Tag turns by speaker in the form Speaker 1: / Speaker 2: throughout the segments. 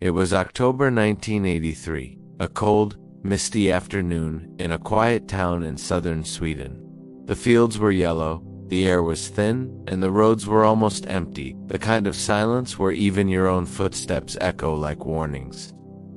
Speaker 1: It was October 1983, a cold, misty afternoon in a quiet town in southern Sweden. The fields were yellow, the air was thin, and the roads were almost empty, the kind of silence where even your own footsteps echo like warnings.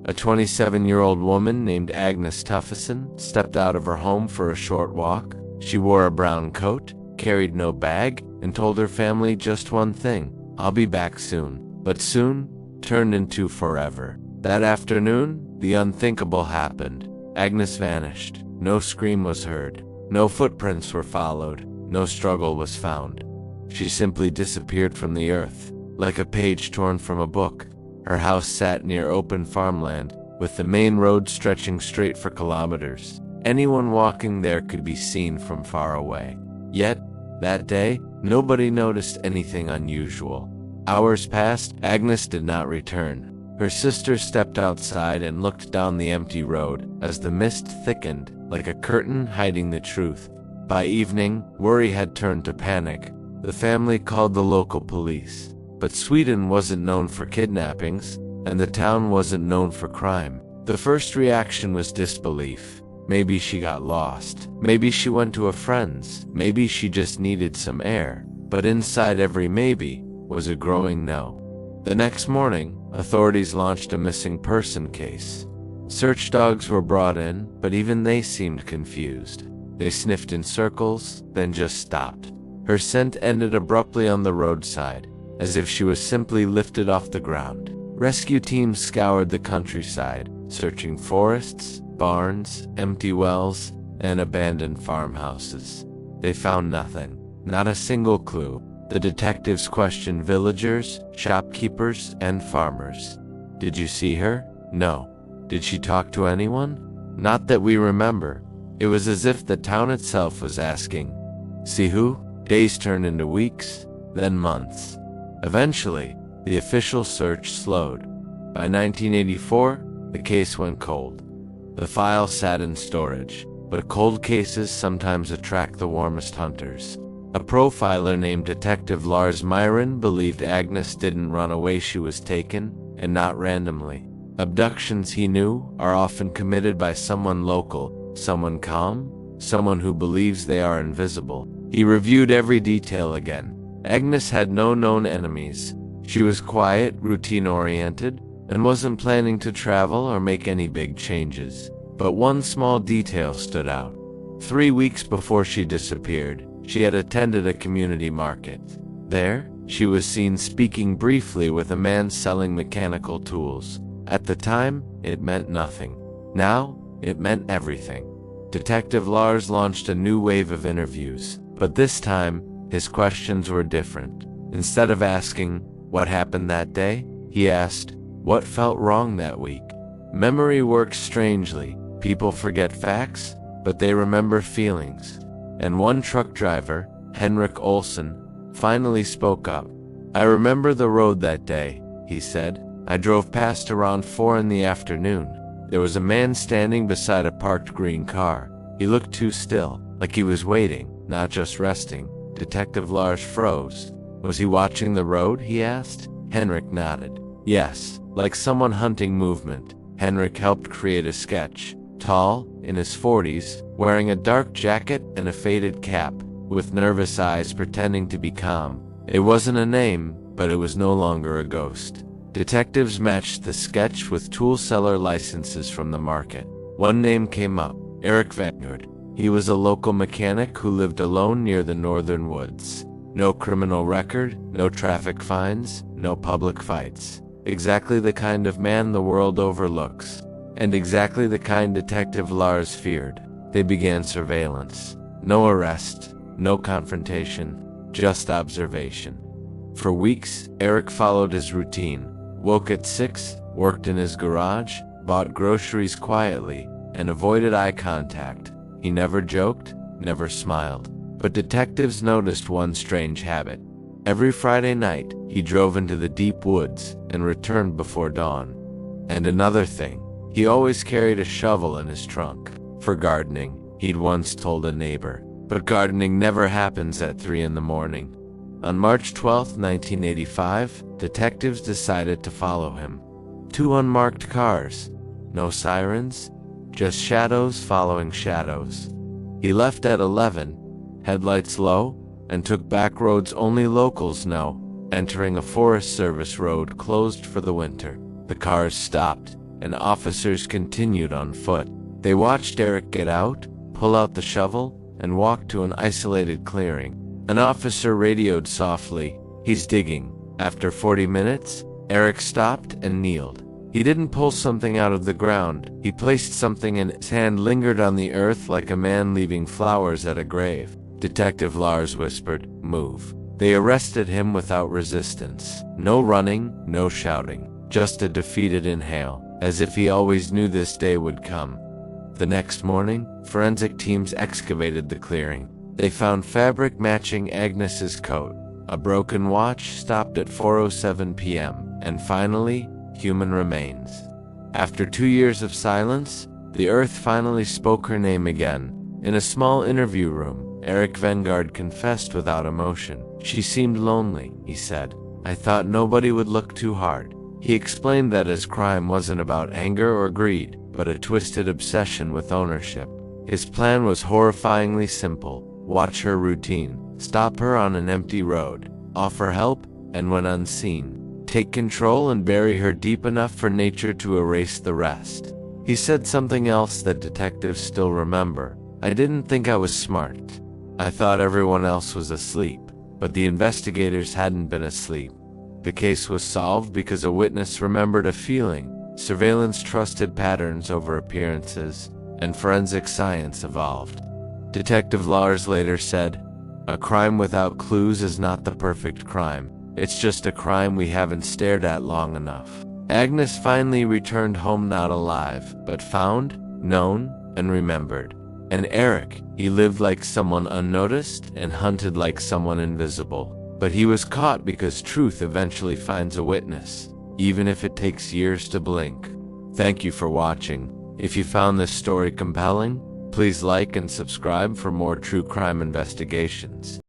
Speaker 1: A 27-year-old woman named Agnes Tuffison stepped out of her home for a short walk. She wore a brown coat, carried no bag, and told her family just one thing: "I'll be back soon." But soon turned into forever. That afternoon, the unthinkable happened. Agnes vanished. No scream was heard. No footprints were followed. No struggle was found. She simply disappeared from the earth, like a page torn from a book. Her house sat near open farmland, with the main road stretching straight for kilometers. Anyone walking there could be seen from far away. Yet, that day, nobody noticed anything unusual. Hours passed. Agnes did not return. Her sister stepped outside and looked down the empty road as the mist thickened, like a curtain hiding the truth. By evening, worry had turned to panic. The family called the local police. But Sweden wasn't known for kidnappings, and the town wasn't known for crime. The first reaction was disbelief. Maybe she got lost. Maybe she went to a friend's. Maybe she just needed some air. But inside every maybe was a growing no. The next morning, authorities launched a missing person case. Search dogs were brought in, but even they seemed confused. They sniffed in circles, then just stopped. Her scent ended abruptly on the roadside, as if she was simply lifted off the ground. Rescue teams scoured the countryside, searching forests, barns, empty wells, and abandoned farmhouses. They found nothing, not a single clue. The detectives questioned villagers, shopkeepers, and farmers. Did you see her? No. Did she talk to anyone? Not that we remember. It was as if the town itself was asking. See who? Days turned into weeks, then months. Eventually, the official search slowed. By 1984, the case went cold. The file sat in storage, but cold cases sometimes attract the warmest hunters. A profiler named Detective Lars Myron believed Agnes didn't run away, she was taken, and not randomly. Abductions, he knew, are often committed by someone local, someone calm, someone who believes they are invisible. He reviewed every detail again. Agnes had no known enemies. She was quiet, routine-oriented, and wasn't planning to travel or make any big changes. But one small detail stood out. 3 weeks before she disappeared, she had attended a community market. There, she was seen speaking briefly with a man selling mechanical tools. At the time, it meant nothing. Now, it meant everything. Detective Lars launched a new wave of interviews, but this time, his questions were different. Instead of asking, "What happened that day?" he asked, "What felt wrong that week?" Memory works strangely. People forget facts, but they remember feelings. And one truck driver, Henrik Olsen, finally spoke up. "I remember the road that day," he said. "I drove past around 4 in the afternoon. There was a man standing beside a parked green car. He looked too still, like he was waiting, not just resting." Detective Lars froze. "Was he watching the road?" he asked. Henrik nodded. "Yes, like someone hunting movement." Henrik helped create a sketch. Tall, in his 40s, wearing a dark jacket and a faded cap, with nervous eyes pretending to be calm. It wasn't a name, but it was no longer a ghost. Detectives matched the sketch with tool seller licenses from the market. One name came up, Eric Vanishing. He was a local mechanic who lived alone near the northern woods. No criminal record, no traffic fines, no public fights. Exactly the kind of man the world overlooks. And exactly the kind Detective Lars feared. They began surveillance. No arrest, no confrontation, just observation. For weeks, Eric followed his routine. Woke at 6, worked in his garage, bought groceries quietly, and avoided eye contact. He never joked, never smiled. But detectives noticed one strange habit. Every Friday night, he drove into the deep woods and returned before dawn. And another thing, he always carried a shovel in his trunk. For gardening, he'd once told a neighbor. But gardening never happens at 3 in the morning. On March 12, 1985, detectives decided to follow him. 2 unmarked cars. No sirens, just shadows following shadows. He left at 11, headlights low, and took back roads only locals know, entering a Forest Service road closed for the winter. The cars stopped, and officers continued on foot. They watched Eric get out, pull out the shovel, and walk to an isolated clearing. An officer radioed softly, "He's digging." After 40 minutes, Eric stopped and kneeled. He didn't pull something out of the ground. He placed something and his hand lingered on the earth like a man leaving flowers at a grave. Detective Lars whispered, "Move." They arrested him without resistance. No running, no shouting, just a defeated inhale, as if he always knew this day would come. The next morning, forensic teams excavated the clearing. They found fabric matching Agnes's coat, a broken watch stopped at 4:07 p.m., and finally, human remains. After 2 years of silence, the earth finally spoke her name again. In a small interview room, Eric Vengard confessed without emotion. "She seemed lonely," he said. "I thought nobody would look too hard." He explained that his crime wasn't about anger or greed, but a twisted obsession with ownership. His plan was horrifyingly simple: watch her routine, stop her on an empty road, offer help, and when unseen, take control and bury her deep enough for nature to erase the rest. He said something else that detectives still remember. "I didn't think I was smart. I thought everyone else was asleep." But the investigators hadn't been asleep. The case was solved because a witness remembered a feeling, surveillance trusted patterns over appearances, and forensic science evolved. Detective Lars later said, "A crime without clues is not the perfect crime. It's just a crime we haven't stared at long enough." Agnes finally returned home not alive, but found, known, and remembered. And Eric, he lived like someone unnoticed and hunted like someone invisible. But he was caught because truth eventually finds a witness, even if it takes years to blink. Thank you for watching. If you found this story compelling, please like and subscribe for more true crime investigations.